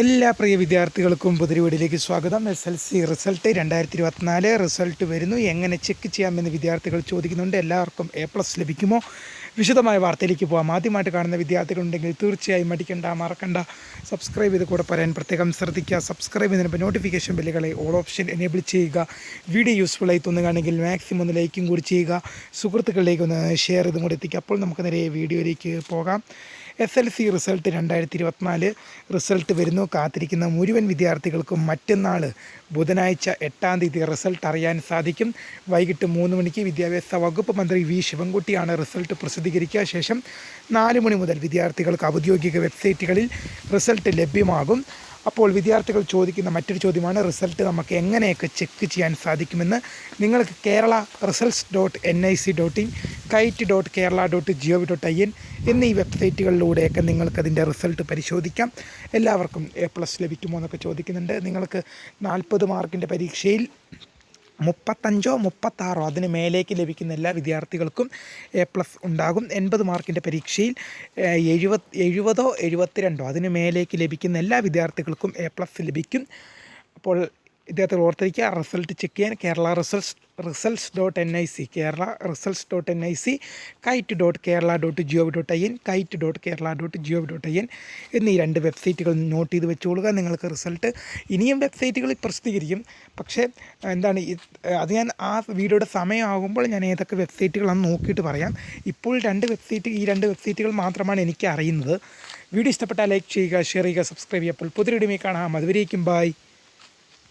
എല്ലാ പ്രിയ വിദ്യാർത്ഥികൾക്കും പുതിയ വീഡിയോയിലേക്ക് സ്വാഗതം. SLC റിസൾട്ട് 2024 റിസൾട്ട് വരുന്നു. എങ്ങനെ ചെക്ക് ചെയ്യാമെന്ന് വിദ്യാർത്ഥികൾ ചോദിക്കുന്നുണ്ട്. എല്ലാവർക്കും A+ ലഭിക്കുമോ? വിശദമായ വാർത്തയിലേക്ക് പോകാം. ആദ്യമായിട്ട് കാണുന്ന വിദ്യാർത്ഥികളുണ്ടെങ്കിൽ തീർച്ചയായും മറക്കണ്ട സബ്സ്ക്രൈബ് ചെയ്ത് കൂടെ പറയാൻ പ്രത്യേകം ശ്രദ്ധിക്കുക. സബ്സ്ക്രൈബ് ചെയ്തതിന് നോട്ടിഫിക്കേഷൻ ബെല്ലുകളെ ഓൾ ഓപ്ഷൻ എനേബിൾ ചെയ്യുക. വീഡിയോ യൂസ്ഫുള്ളായി തോന്നുകയാണെങ്കിൽ മാക്സിമം ഒന്ന് ലൈക്കും കൂടി ചെയ്യുക. സുഹൃത്തുക്കളിലേക്ക് ഒന്ന് ഷെയർ ചെയ്തും കൂടി എത്തിക്കുക. അപ്പോൾ നമുക്ക് നേരെ വീഡിയോയിലേക്ക് പോകാം. SLC റിസൾട്ട് 2024 റിസൾട്ട് വരുന്നു. കാത്തിരിക്കുന്ന മുഴുവൻ വിദ്യാർത്ഥികൾക്കും മറ്റന്നാൾ ബുധനാഴ്ച 8-ാം തീയതി റിസൾട്ട് അറിയാൻ സാധിക്കും. വൈകിട്ട് 3 മണിക്ക് വിദ്യാഭ്യാസ വകുപ്പ് മന്ത്രി വി ശിവൻകുട്ടിയാണ് റിസൾട്ട് പ്രസിദ്ധീകരിക്കുക. ശേഷം 4 മണി മുതൽ വിദ്യാർത്ഥികൾക്ക് ഔദ്യോഗിക വെബ്സൈറ്റുകളിൽ റിസൾട്ട് ലഭ്യമാകും. അപ്പോൾ വിദ്യാർത്ഥികൾ ചോദിക്കുന്ന മറ്റൊരു ചോദ്യമാണ്, റിസൾട്ട് നമുക്ക് എങ്ങനെയൊക്കെ ചെക്ക് ചെയ്യാൻ സാധിക്കുമെന്ന്. നിങ്ങൾക്ക് കേരള results.nic.in, kite.kerala.gov.in എന്നീ വെബ്സൈറ്റുകളിലൂടെയൊക്കെ നിങ്ങൾക്കതിൻ്റെ റിസൾട്ട് പരിശോധിക്കാം. എല്ലാവർക്കും A+ ലഭിക്കുമോ എന്നൊക്കെ ചോദിക്കുന്നുണ്ട്. നിങ്ങൾക്ക് 40 മാർക്കിൻ്റെ പരീക്ഷയിൽ 35 36 അതിന് മേലേക്ക് ലഭിക്കുന്ന എല്ലാ വിദ്യാർത്ഥികൾക്കും A+ ഉണ്ടാകും. 80 മാർക്കിൻ്റെ പരീക്ഷയിൽ 70 72 അതിന് മേലേക്ക് ലഭിക്കുന്ന എല്ലാ വിദ്യാർത്ഥികൾക്കും A+ ലഭിക്കും. അപ്പോൾ വിദ്യാർത്ഥികൾ ഓർത്തിരിക്കുക, റിസൾട്ട് ചെക്ക് ചെയ്യാൻ കേരള results.nic, kite.kerala.gov.in, kite.kerala.gov.in എന്നീ 2 വെബ്സൈറ്റുകൾ നോട്ട് ചെയ്ത് വെച്ചുകൊള്ളുക. നിങ്ങൾക്ക് റിസൾട്ട് ഇനിയും വെബ്സൈറ്റുകളിൽ പ്രസിദ്ധീകരിക്കും. പക്ഷേ അത് ഞാൻ ആ വീഡിയോയുടെ സമയമാകുമ്പോൾ ഞാൻ ഏതൊക്കെ വെബ്സൈറ്റുകളാണെന്ന് നോക്കിയിട്ട് പറയാം. ഇപ്പോൾ ഈ രണ്ട് വെബ്സൈറ്റുകൾ മാത്രമാണ് എനിക്ക് അറിയുന്നത്. വീഡിയോ ഇഷ്ടപ്പെട്ടാൽ ലൈക്ക് ചെയ്യുക, ഷെയർ ചെയ്യുക, സബ്സ്ക്രൈബ് ചെയ്യുക. അപ്പോൾ പുതിയ വീഡിയോയിൽ കാണാം. അതുവരേക്കും ബൈ.